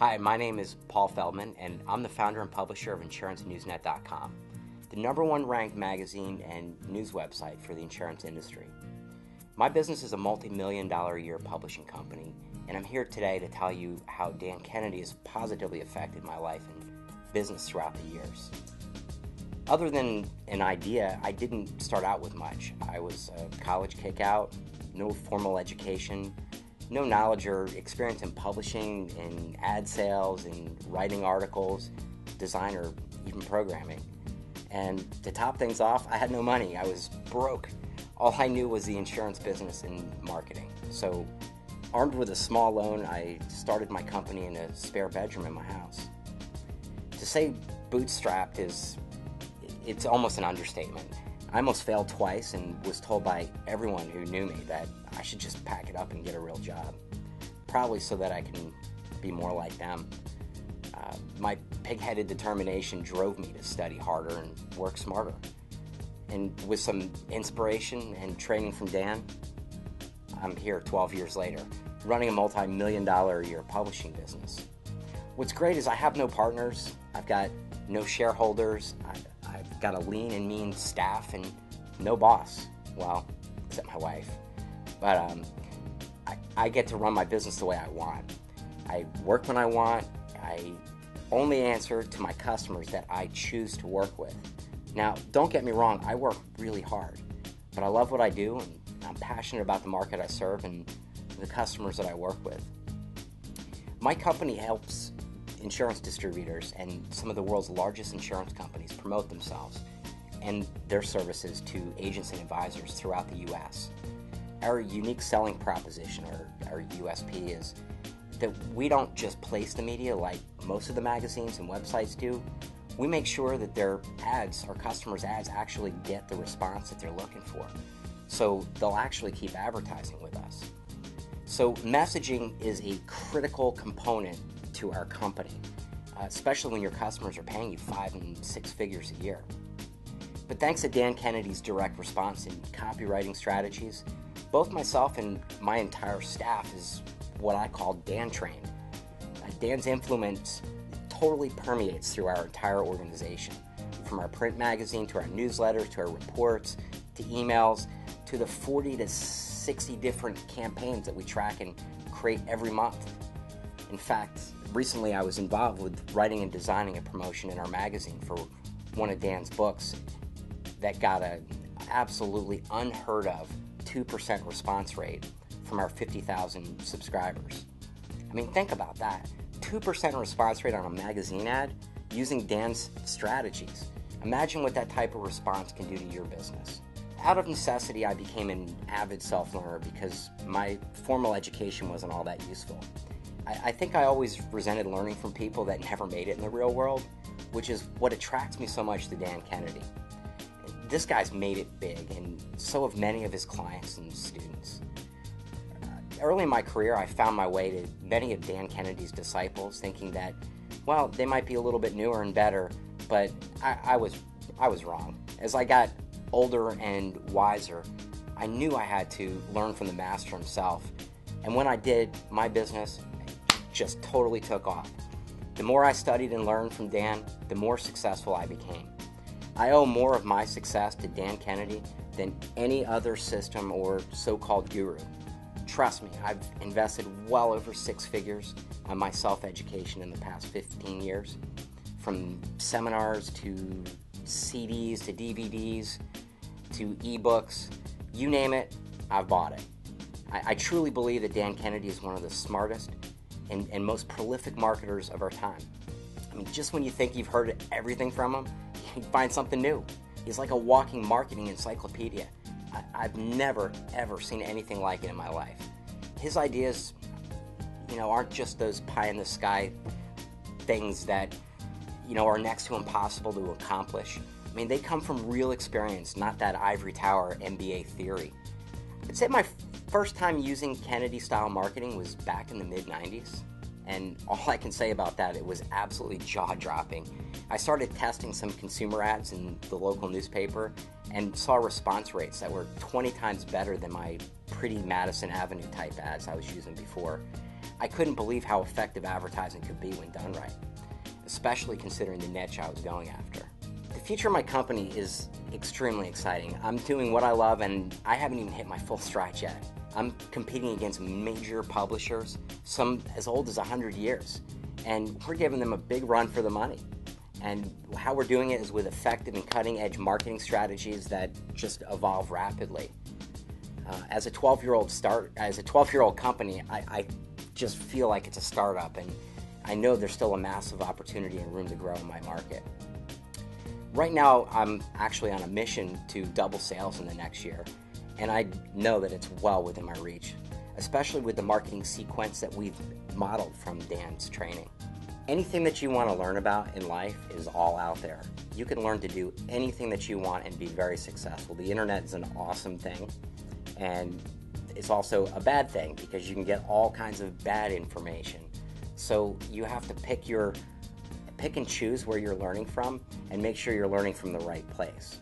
Hi, my name is Paul Feldman, and I'm the founder and publisher of InsuranceNewsNet.com, the #1 ranked magazine and news website for the insurance industry. My business is a multi-million-dollar a year publishing company, and I'm here today to tell you how Dan Kennedy has positively affected my life and business throughout the years. Other than an idea, I didn't start out with much. I was a college kick-out, no formal education, no knowledge or experience in publishing, in ad sales, in writing articles, design, or even programming. And to top things off, I had no money. I was broke. All I knew was the insurance business and marketing. So, armed with a small loan, I started my company in a spare bedroom in my house. To say bootstrapped it's almost an understatement. I almost failed twice and was told by everyone who knew me that I should just pack it up and get a real job. Probably so that I can be more like them. My pig-headed determination drove me to study harder and work smarter. And with some inspiration and training from Dan, I'm here 12 years later, running a multi-million-dollar a year publishing business. What's great is I have no partners, I've got no shareholders, I've got a lean and mean staff and no boss. Well, except my wife. But I get to run my business the way I want. I work when I want. I only answer to my customers that I choose to work with. Now, don't get me wrong, I work really hard, but I love what I do and I'm passionate about the market I serve and the customers that I work with. My company helps insurance distributors and some of the world's largest insurance companies promote themselves and their services to agents and advisors throughout the U.S. Our unique selling proposition, or our USP, is that we don't just place the media like most of the magazines and websites do. We make sure that their ads, our customers' ads, actually get the response that they're looking for. So they'll actually keep advertising with us. So messaging is a critical component to our company, especially when your customers are paying you 5 and 6 figures a year. But thanks to Dan Kennedy's direct response and copywriting strategies, both myself and my entire staff is what I call Dan trained. Dan's influence totally permeates through our entire organization, from our print magazine to our newsletters to our reports to emails to the 40 to 60 different campaigns that we track and create every month. In fact, recently I was involved with writing and designing a promotion in our magazine for one of Dan's books that got an absolutely unheard of 2% response rate from our 50,000 subscribers. I mean, think about that. 2% response rate on a magazine ad using Dan's strategies. Imagine what that type of response can do to your business. Out of necessity, I became an avid self-learner because my formal education wasn't all that useful. I think I always resented learning from people that never made it in the real world, which is what attracts me so much to Dan Kennedy. This guy's made it big, and so have many of his clients and students. Early in my career, I found my way to many of Dan Kennedy's disciples, thinking that, well, they might be a little bit newer and better, but I was wrong. As I got older and wiser, I knew I had to learn from the master himself, and when I did, my business just totally took off. The more I studied and learned from Dan, the more successful I became. I owe more of my success to Dan Kennedy than any other system or so-called guru. Trust me, I've invested well over 6 figures on my self-education in the past 15 years, from seminars to CDs to DVDs to ebooks, you name it, I've bought it. I truly believe that Dan Kennedy is one of the smartest and most prolific marketers of our time. I mean, just when you think you've heard everything from him, you find something new. He's like a walking marketing encyclopedia. I've never, ever seen anything like it in my life. His ideas, aren't just those pie-in-the-sky things that, are next to impossible to accomplish. I mean, they come from real experience, not that ivory tower MBA theory. I'd say my first time using Kennedy-style marketing was back in the mid-90s. And all I can say about that, it was absolutely jaw-dropping. I started testing some consumer ads in the local newspaper and saw response rates that were 20 times better than my pretty Madison Avenue type ads I was using before. I couldn't believe how effective advertising could be when done right, especially considering the niche I was going after. The future of my company is extremely exciting. I'm doing what I love, and I haven't even hit my full stride yet. I'm competing against major publishers, some as old as 100 years, and we're giving them a big run for the money. And how we're doing it is with effective and cutting-edge marketing strategies that just evolve rapidly. As a 12-year-old company, I just feel like it's a startup, and I know there's still a massive opportunity and room to grow in my market. Right now, I'm actually on a mission to double sales in the next year, and I know that it's well within my reach, especially with the marketing sequence that we've modeled from Dan's training. Anything that you want to learn about in life is all out there. You can learn to do anything that you want and be very successful. The internet is an awesome thing, and it's also a bad thing because you can get all kinds of bad information. So you have to pick and choose where you're learning from and make sure you're learning from the right place.